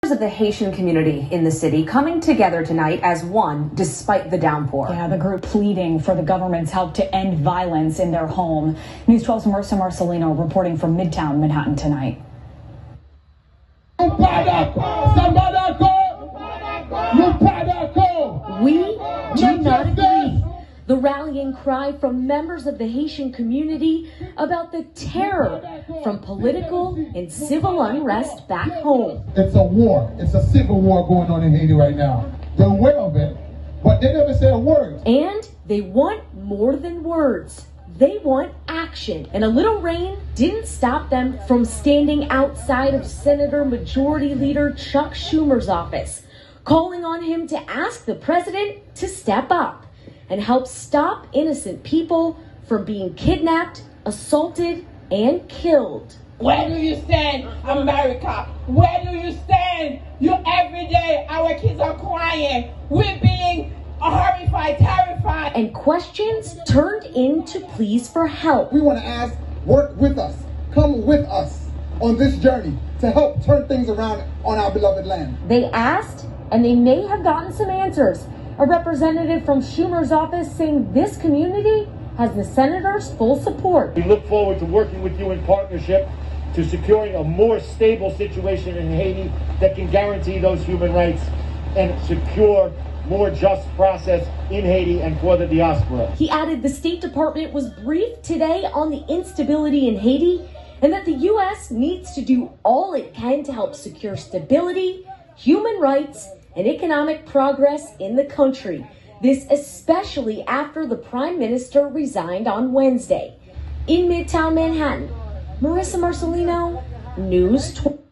Of the Haitian community in the city coming together tonight as one despite the downpour. Yeah, the group pleading for the government's help to end violence in their home. News 12's Marissa Marcelino reporting from Midtown Manhattan tonight. We do not agree. The rallying cry from members of the Haitian community about the terror from political and civil unrest back home. It's a war. It's a civil war going on in Haiti right now. They're aware of it, but they never say a word. And they want more than words. They want action. And a little rain didn't stop them from standing outside of Senator Majority Leader Chuck Schumer's office, calling on him to ask the president to step up and help stop innocent people from being kidnapped, assaulted, and killed. Where do you stand, America? Where do you stand? You every day, our kids are crying. We're being horrified, terrified. And questions turned into pleas for help. We want to ask, work with us. Come with us on this journey to help turn things around on our beloved land. They asked, and they may have gotten some answers. A representative from Schumer's office saying this community has the senator's full support. We look forward to working with you in partnership to securing a more stable situation in Haiti that can guarantee those human rights and secure more just process in Haiti and for the diaspora. He added the State Department was briefed today on the instability in Haiti and that the U.S. needs to do all it can to help secure stability, human rights, and economic progress in the country. This especially after the Prime Minister resigned on Wednesday. In Midtown Manhattan, Marissa Marcelino, News 12.